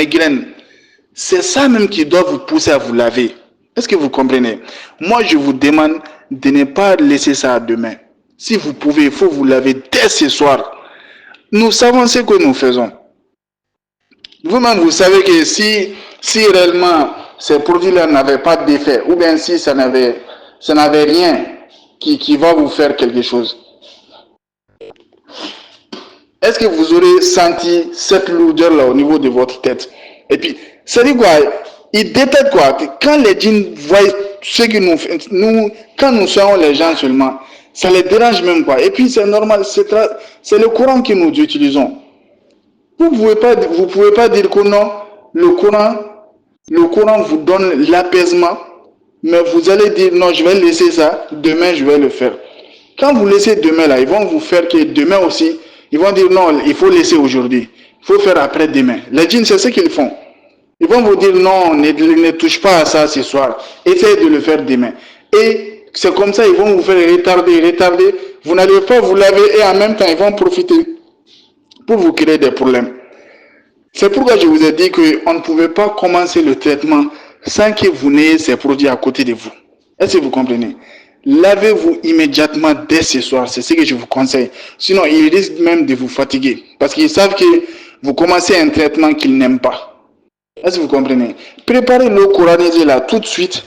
migraine, c'est ça même qui doit vous pousser à vous laver. Est-ce que vous comprenez? Moi, je vous demande de ne pas laisser ça à demain. Si vous pouvez, il faut vous laver dès ce soir. Nous savons ce que nous faisons. Vous-même, vous savez que si réellement ces produits-là n'avaient pas d'effet, ou bien si ça n'avait rien qui va vous faire quelque chose, est-ce que vous aurez senti cette lourdeur-là au niveau de votre tête? Et puis, ça dit quoi? Ils détectent quoi? Que quand les djinns voient ce que nous, quand nous soyons les gens seulement, ça les dérange même quoi. Et puis, c'est normal, c'est le Coran que nous utilisons. Vous pouvez pas dire que non, le Coran vous donne l'apaisement, mais vous allez dire non, je vais laisser ça, demain je vais le faire. Quand vous laissez demain là, ils vont vous faire que demain aussi, ils vont dire non, il faut laisser aujourd'hui, il faut faire après demain. Les djinns, c'est ce qu'ils font. Ils vont vous dire non, ne touche pas à ça ce soir, essayez de le faire demain. Et c'est comme ça, ils vont vous faire retarder, vous n'allez pas vous laver et en même temps, ils vont profiter pour vous créer des problèmes. C'est pourquoi je vous ai dit qu'on ne pouvait pas commencer le traitement sans que vous n'ayez ces produits à côté de vous. Est-ce que vous comprenez? Lavez-vous immédiatement dès ce soir, c'est ce que je vous conseille. Sinon, ils risquent même de vous fatiguer parce qu'ils savent que vous commencez un traitement qu'ils n'aiment pas. Est-ce que vous comprenez? Préparez l'eau coranisée là tout de suite.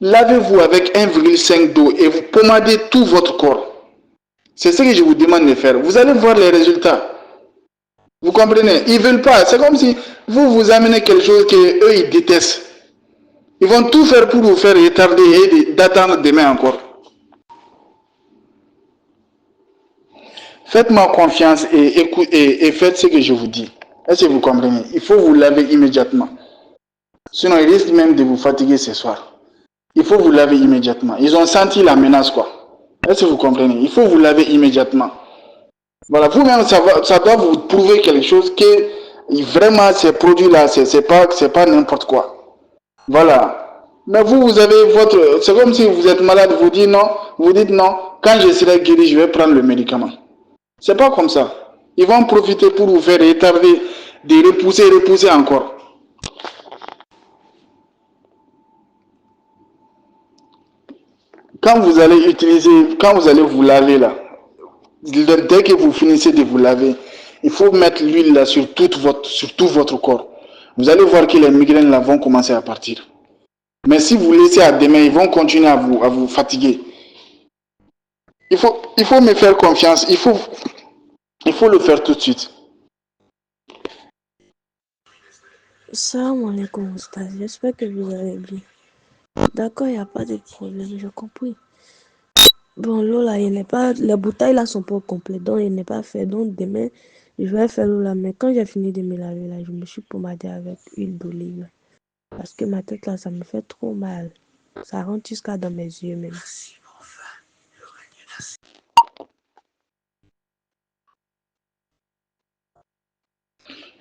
Lavez-vous avec 1,5 d'eau et vous pommadez tout votre corps. C'est ce que je vous demande de faire. Vous allez voir les résultats. Vous comprenez? Ils veulent pas. C'est comme si vous amenez quelque chose que eux ils détestent. Ils vont tout faire pour vous faire retarder et d'attendre demain encore. Faites-moi confiance et faites ce que je vous dis. Est-ce que vous comprenez? Il faut vous laver immédiatement. Sinon, ils risquent même de vous fatiguer ce soir. Il faut vous laver immédiatement. Ils ont senti la menace, quoi. Est-ce que vous comprenez? Il faut vous laver immédiatement. Voilà, vous-même, ça doit vous prouver quelque chose que vraiment ces produits-là, c'est pas n'importe quoi. Voilà. Mais vous avez votre... C'est comme si vous êtes malade, vous dites non, quand je serai guéri, je vais prendre le médicament. C'est pas comme ça. Ils vont profiter pour vous faire retarder, de repousser encore. Quand vous allez vous laver là, dès que vous finissez de vous laver, il faut mettre l'huile là sur tout votre corps. Vous allez voir que les migraines là vont commencer à partir. Mais si vous laissez à demain, ils vont continuer à vous fatiguer. Il faut me faire confiance. Il faut le faire tout de suite. Salam alaikum, Oustaz. J'espère que vous allez bien. D'accord, il n'y a pas de problème, j'ai compris. Bon, l'eau là, les bouteilles là sont pas complètes, donc il n'est pas fait. Donc demain, je vais faire l'eau là. Mais quand j'ai fini de me laver là, je me suis pommadée avec huile d'olive. Parce que ma tête là, ça me fait trop mal. Ça rentre jusqu'à dans mes yeux même.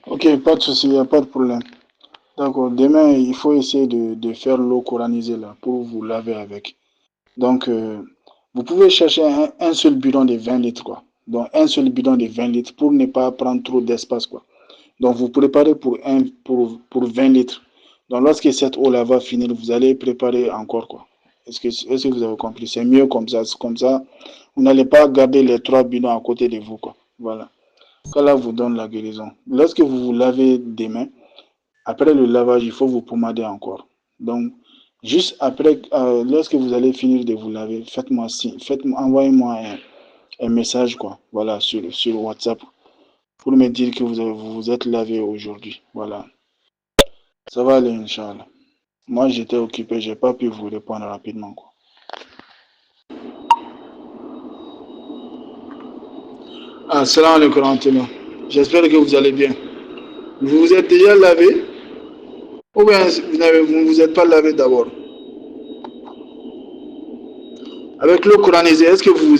Ok, pas de souci, il n'y a pas de problème. D'accord, demain, il faut essayer de faire l'eau coranisée là pour vous laver avec. Donc, vous pouvez chercher un seul bidon de 20 litres, quoi. Donc, un seul bidon de 20 litres pour ne pas prendre trop d'espace, quoi. Donc, vous préparez pour 20 litres. Donc, lorsque cette eau-là va finir, vous allez préparer encore, quoi. Est-ce que vous avez compris? C'est mieux comme ça. C'est comme ça, vous n'allez pas garder les 3 bidons à côté de vous, quoi. Voilà. Qu'Allah vous donne la guérison. Lorsque vous vous lavez des mains, après le lavage, il faut vous pommader encore. Donc, juste après, lorsque vous allez finir de vous laver, envoyez-moi un message, quoi. Voilà, sur WhatsApp, pour me dire que vous vous êtes lavé aujourd'hui. Voilà. Ça va aller, Inch'Allah. Moi, j'étais occupé, j'ai pas pu vous répondre rapidement, quoi. Ah, salam alaikum, Antonio. J'espère que vous allez bien. Vous vous êtes déjà lavé? Ou bien vous ne vous êtes pas lavé d'abord? Avec l'eau coranisée, est-ce que vous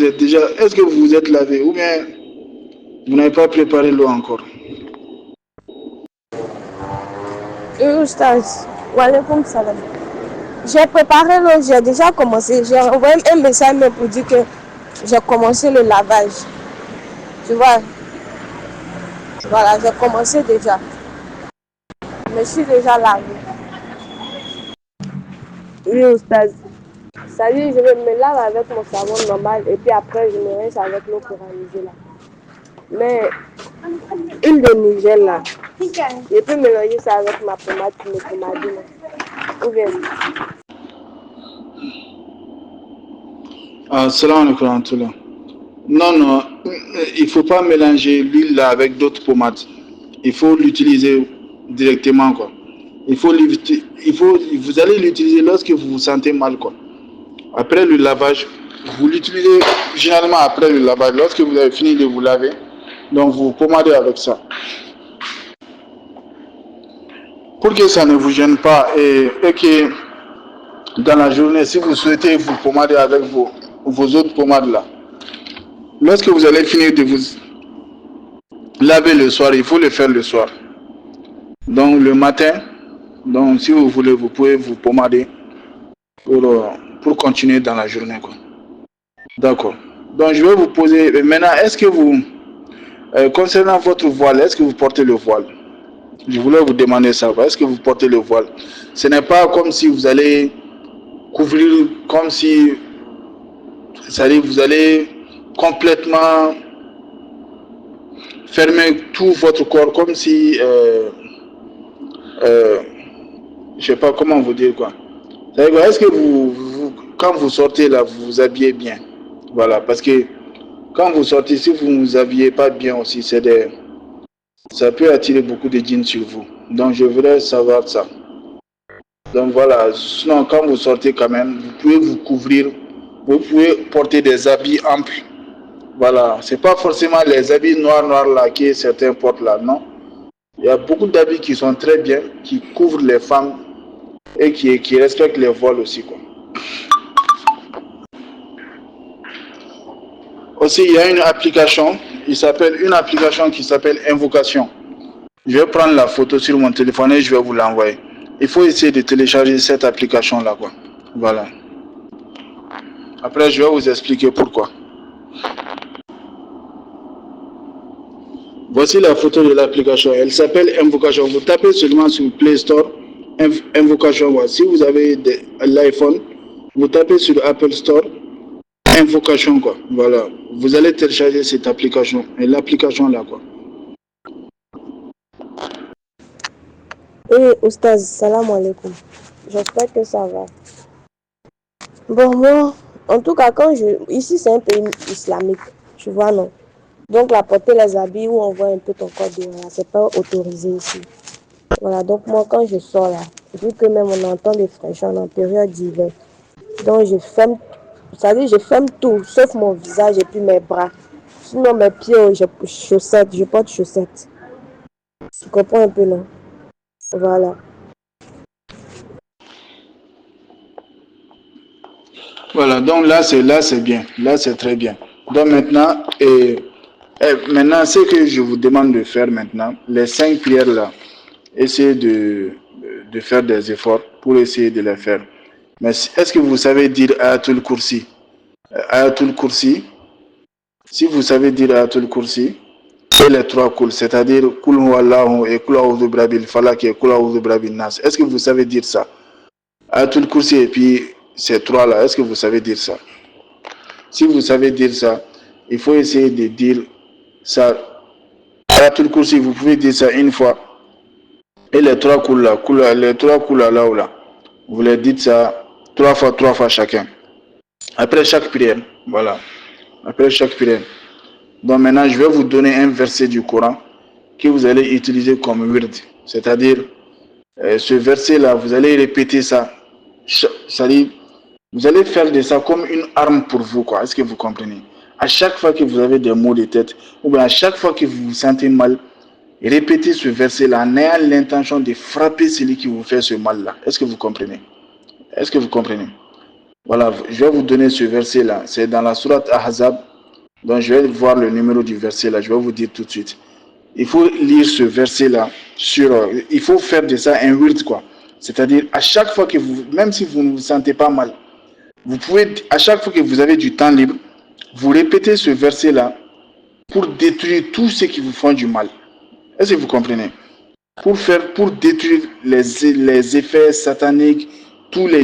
vous êtes lavé? Ou bien vous n'avez pas préparé l'eau encore? Oustaz, wa alaikum salam. J'ai préparé l'eau, j'ai déjà commencé. J'ai envoyé un message pour dire que j'ai commencé le lavage. Tu vois? Voilà, j'ai commencé déjà. Mais je suis déjà lavé. Oui, Oustaz. C'est-à-dire, je me lave avec mon savon normal et puis après, je me rince avec l'eau purifiée là. Mais une de Niger là, je peux mélanger ça avec ma pommade, mes pomadines. Ou bien. Salam alaikum wa rahmatullah. Non, non, il ne faut pas mélanger l'huile là avec d'autres pommades. Il faut l'utiliser directement, quoi. Vous allez l'utiliser lorsque vous vous sentez mal, quoi. Après le lavage, vous l'utilisez généralement après le lavage. Lorsque vous avez fini de vous laver, donc vous pommadez avec ça. Pour que ça ne vous gêne pas et que dans la journée, si vous souhaitez vous pommader avec vos autres pommades là, lorsque vous allez finir de vous laver le soir, il faut le faire le soir. Donc le matin, donc si vous voulez, vous pouvez vous pommader pour continuer dans la journée, quoi. D'accord. Donc je vais vous poser maintenant, est-ce que vous, concernant votre voile, est-ce que vous portez le voile? Je voulais vous demander ça. Est-ce que vous portez le voile? Ce n'est pas comme si vous allez couvrir, comme si vous allez complètement fermer tout votre corps, comme si, je sais pas comment vous dire quoi. Est-ce que quand vous sortez là, vous vous habillez bien? Voilà, parce que quand vous sortez, si vous ne vous habillez pas bien aussi, ça peut attirer beaucoup de djinns sur vous. Donc je voudrais savoir ça. Donc voilà, sinon quand vous sortez quand même, vous pouvez vous couvrir, vous pouvez porter des habits amples. Voilà, c'est pas forcément les habits noirs là que certains portent là, non. Il y a beaucoup d'habits qui sont très bien, qui couvrent les femmes et qui respectent les voiles aussi, quoi. Aussi, il y a une application qui s'appelle Invocation. Je vais prendre la photo sur mon téléphone et je vais vous l'envoyer. Il faut essayer de télécharger cette application-là, quoi. Voilà. Après, je vais vous expliquer pourquoi. Voici la photo de l'application. Elle s'appelle Invocation. Vous tapez seulement sur Play Store Invocation. Si vous avez l'iPhone, vous tapez sur Apple Store Invocation, quoi. Voilà. Vous allez télécharger cette application. Et l'application là, quoi. Oui, Oustaz, salam alaikum. J'espère que ça va. Bon, moi, en tout cas, ici, c'est un pays islamique. Tu vois, non? Donc, la porter les habits où on voit un peu ton corps dehors, c'est pas autorisé ici. Voilà, donc moi, quand je sors là, vu que même on entend des fraîcheurs en période d'hiver, donc je ferme, c'est-à-dire je ferme tout, sauf mon visage et puis mes bras. Sinon, mes pieds, je porte chaussettes. Tu comprends un peu, non? Voilà. Voilà, donc là c'est bien, là c'est très bien. Donc maintenant, maintenant ce que je vous demande de faire maintenant, les 5 prières là, essayez de faire des efforts pour essayer de les faire. Mais est-ce que vous savez dire Ayatul Kursi? Ayatul Kursi, si vous savez dire Ayatul Kursi, et les 3 Kul, c'est-à-dire Kul Huwallahu et Kul A'udhu Birabil Falak et Kul A'udhu Birabil Nas, est-ce que vous savez dire ça? Ayatul Kursi et puis ces 3 là, est-ce que vous savez dire ça? Si vous savez dire ça, il faut essayer de dire ça. Ayatul Kursi, vous pouvez dire ça une fois. Et les 3 Kul là, là, vous les dites ça 3 fois chacun. Après chaque prière, voilà. Après chaque prière. Donc maintenant, je vais vous donner un verset du Coran que vous allez utiliser comme wird. C'est-à-dire, ce verset-là, vous allez répéter ça. Vous allez faire de ça comme une arme pour vous, quoi. Est-ce que vous comprenez? À chaque fois que vous avez des maux de tête, ou bien à chaque fois que vous vous sentez mal, répétez ce verset-là en ayant l'intention de frapper celui qui vous fait ce mal-là. Est-ce que vous comprenez? Est-ce que vous comprenez? Voilà, je vais vous donner ce verset-là. C'est dans la sourate Ahzab. Donc je vais voir le numéro du verset-là. Je vais vous dire tout de suite. Il faut lire ce verset-là il faut faire de ça un wird, quoi. C'est-à-dire, à chaque fois que même si vous ne vous sentez pas mal, vous pouvez, à chaque fois que vous avez du temps libre, vous répétez ce verset-là pour détruire tous ceux qui vous font du mal. Est-ce que vous comprenez? pour détruire les effets sataniques, tous les